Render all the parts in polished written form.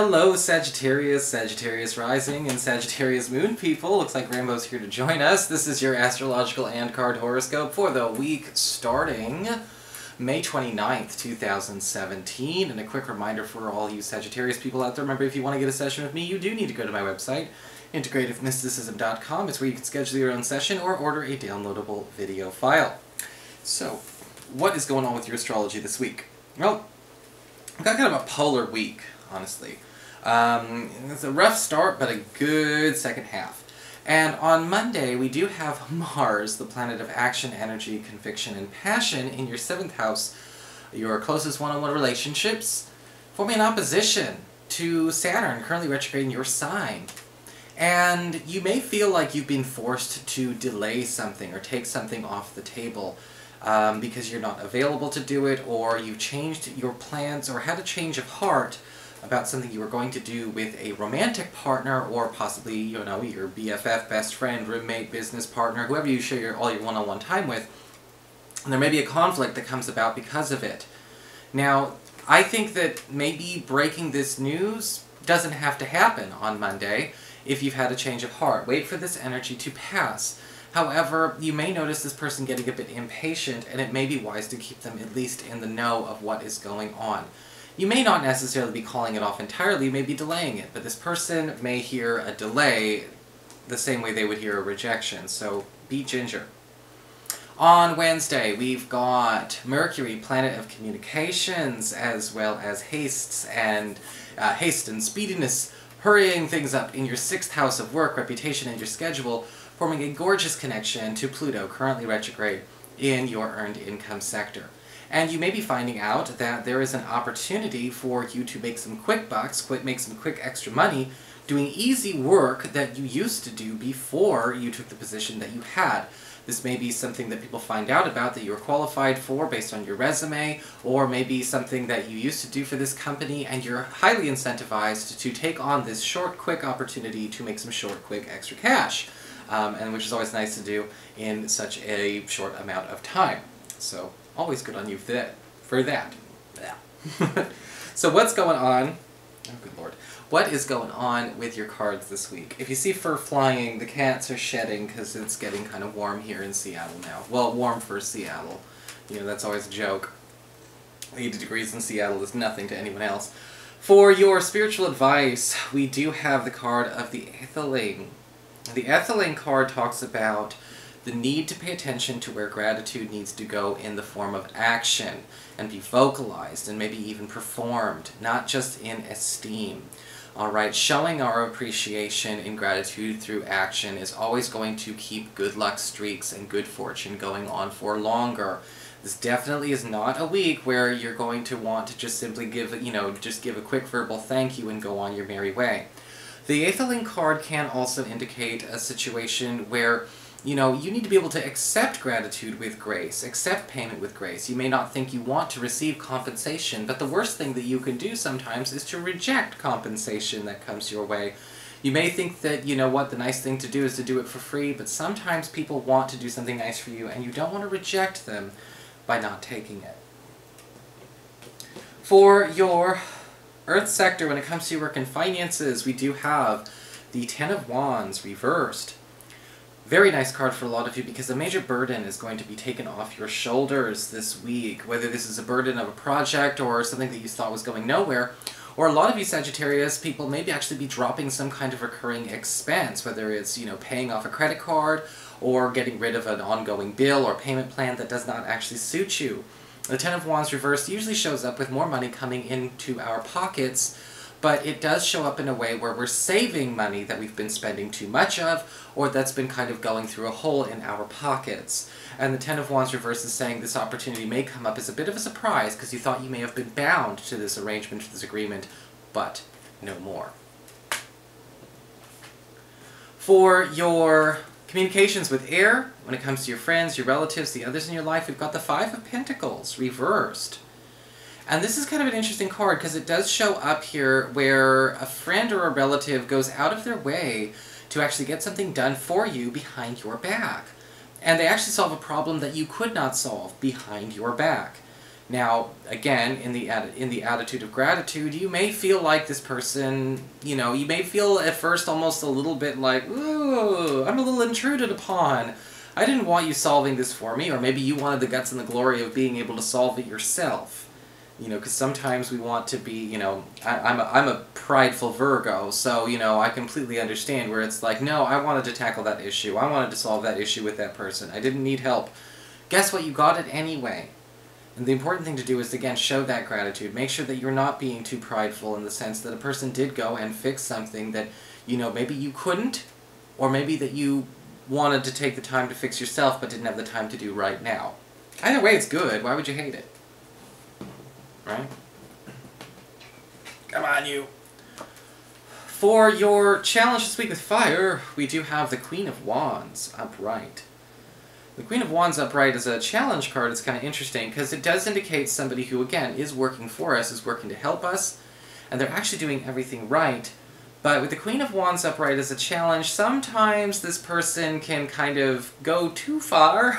Hello Sagittarius, Sagittarius Rising, and Sagittarius Moon people. Looks like Rainbow's here to join us. This is your astrological and card horoscope for the week starting May 29th, 2017. And a quick reminder for all you Sagittarius people out there, remember if you want to get a session with me, you do need to go to my website, integrativemysticism.com. It's where you can schedule your own session or order a downloadable video file. So, what is going on with your astrology this week? Well, I've got kind of a polar week, honestly. It's a rough start, but a good second half. And on Monday, we do have Mars, the planet of action, energy, conviction, and passion, in your 7th house, your closest one-on-one relationships, forming an opposition to Saturn, currently retrograde in your sign. And you may feel like you've been forced to delay something or take something off the table because you're not available to do it, or you've changed your plans or had a change of heart about something you were going to do with a romantic partner, or possibly, you know, your BFF, best friend, roommate, business partner, whoever you share all your one-on-one time with. And there may be a conflict that comes about because of it. Now, I think that maybe breaking this news doesn't have to happen on Monday if you've had a change of heart. Wait for this energy to pass. However, you may notice this person getting a bit impatient, and it may be wise to keep them at least in the know of what is going on. You may not necessarily be calling it off entirely, you may be delaying it, but this person may hear a delay the same way they would hear a rejection, so be ginger. On Wednesday, we've got Mercury, planet of communications, as well as haste and speediness, hurrying things up in your 6th house of work, reputation, and your schedule, forming a gorgeous connection to Pluto, currently retrograde in your earned income sector. And you may be finding out that there is an opportunity for you to make some quick bucks, make some quick extra money, doing easy work that you used to do before you took the position that you had. This may be something that people find out about that you're qualified for based on your resume, or maybe something that you used to do for this company and you're highly incentivized to take on this short, quick opportunity to make some short, quick extra cash. And which is always nice to do in such a short amount of time. So, always good on you for that. Yeah. So what's going on? Oh, good lord. What is going on with your cards this week? If you see fur flying, the cats are shedding because it's getting kind of warm here in Seattle now. Well, warm for Seattle. You know, that's always a joke. 80 degrees in Seattle is nothing to anyone else. For your spiritual advice, we do have the card of the Atheling. The Atheling card talks about the need to pay attention to where gratitude needs to go in the form of action and be vocalized and maybe even performed, not just in esteem. Alright, showing our appreciation and gratitude through action is always going to keep good luck streaks and good fortune going on for longer. This definitely is not a week where you're going to want to just simply give a quick verbal thank you and go on your merry way. The Atheling card can also indicate a situation where, you need to be able to accept gratitude with grace, accept payment with grace. You may not think you want to receive compensation, but the worst thing that you can do sometimes is to reject compensation that comes your way. You may think that, the nice thing to do is to do it for free, but sometimes people want to do something nice for you, and you don't want to reject them by not taking it. For your Earth sector, when it comes to your work and finances, we do have the Ten of Wands reversed. Very nice card for a lot of you because a major burden is going to be taken off your shoulders this week, whether this is a burden of a project or something that you thought was going nowhere. Or a lot of you Sagittarius people maybe actually be dropping some kind of recurring expense, whether it's, paying off a credit card or getting rid of an ongoing bill or payment plan that does not actually suit you. The Ten of Wands reversed usually shows up with more money coming into our pockets, but it does show up in a way where we're saving money that we've been spending too much of, or that's been kind of going through a hole in our pockets. And the Ten of Wands reverse is saying this opportunity may come up as a bit of a surprise because you thought you may have been bound to this arrangement, to this agreement, but no more. For your communications with air, when it comes to your friends, your relatives, the others in your life, we've got the Five of Pentacles reversed. And this is kind of an interesting card because it does show up here where a friend or a relative goes out of their way to actually get something done for you behind your back. And they actually solve a problem that you could not solve behind your back. Now, again, in the attitude of gratitude, you may feel like this person, you may feel at first almost a little bit like, ooh, I'm a little intruded upon. I didn't want you solving this for me, or maybe you wanted the guts and the glory of being able to solve it yourself. Because sometimes we want to be, I'm a prideful Virgo, so, I completely understand where it's like, no, I wanted to tackle that issue. I wanted to solve that issue with that person. I didn't need help. Guess what? You got it anyway. And the important thing to do is, again, show that gratitude. Make sure that you're not being too prideful in the sense that a person did go and fix something that, maybe you couldn't, or maybe that you wanted to take the time to fix yourself but didn't have the time to do right now. Either way, it's good. Why would you hate it? Right? Come on, you. For your challenge this week with fire, we do have the Queen of Wands upright. The Queen of Wands upright is a challenge card. It's kind of interesting because it does indicate somebody who, again, is working for us, is working to help us, and they're actually doing everything right. But with the Queen of Wands upright as a challenge, sometimes this person can kind of go too far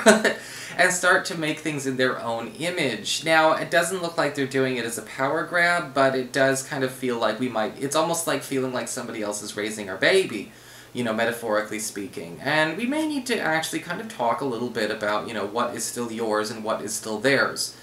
and start to make things in their own image. Now, it doesn't look like they're doing it as a power grab, but it does kind of feel like it's almost like feeling like somebody else is raising our baby, metaphorically speaking. And we may need to actually kind of talk a little bit about, what is still yours and what is still theirs.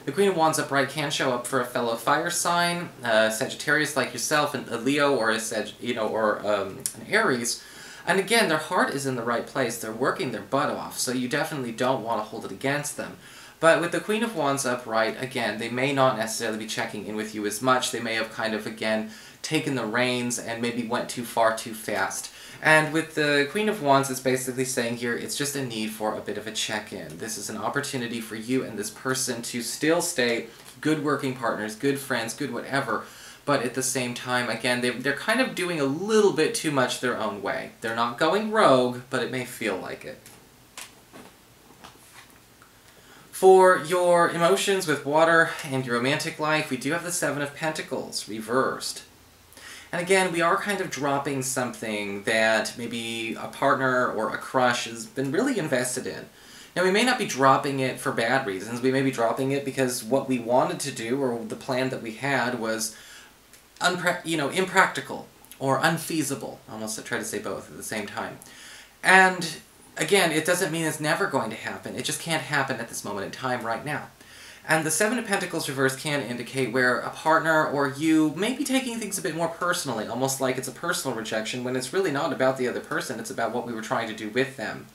The Queen of Wands upright can show up for a fellow fire sign, Sagittarius like yourself, and a Leo, or an Aries. And again, their heart is in the right place. They're working their butt off, so you definitely don't want to hold it against them. But with the Queen of Wands upright, again, they may not necessarily be checking in with you as much. They may have kind of, again, taken the reins and maybe went too far too fast. And with the Queen of Wands, it's basically saying here, it's just a need for a bit of a check-in. This is an opportunity for you and this person to still stay good working partners, good friends, good whatever, but at the same time, again, they're kind of doing a little bit too much their own way. They're not going rogue, but it may feel like it. For your emotions with water and your romantic life, we do have the Seven of Pentacles reversed. And again, we are kind of dropping something that maybe a partner or a crush has been really invested in. Now, we may not be dropping it for bad reasons. We may be dropping it because what we wanted to do, or the plan that we had, was impractical or unfeasible. Almost I try to say both at the same time. And again, it doesn't mean it's never going to happen. It just can't happen at this moment in time right now. And the Seven of Pentacles reverse can indicate where a partner or you may be taking things a bit more personally, almost like it's a personal rejection, when it's really not about the other person, it's about what we were trying to do with them.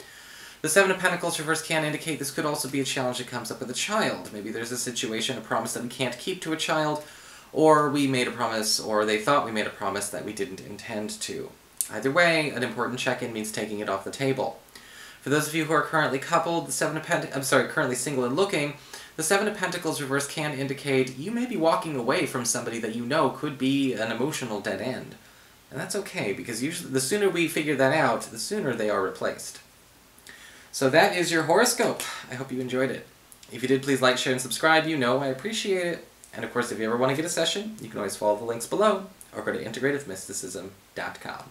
The Seven of Pentacles reverse can indicate this could also be a challenge that comes up with a child. Maybe there's a situation, a promise that we can't keep to a child, or we made a promise, or they thought we made a promise that we didn't intend to. Either way, an important check-in means taking it off the table. For those of you who are currently coupled, currently single and looking, the Seven of Pentacles reverse can indicate you may be walking away from somebody that you know could be an emotional dead end. And that's okay, because usually the sooner we figure that out, the sooner they are replaced. So that is your horoscope. I hope you enjoyed it. If you did, please like, share, and subscribe. I appreciate it. And of course, if you ever want to get a session, you can always follow the links below, or go to integrativemysticism.com.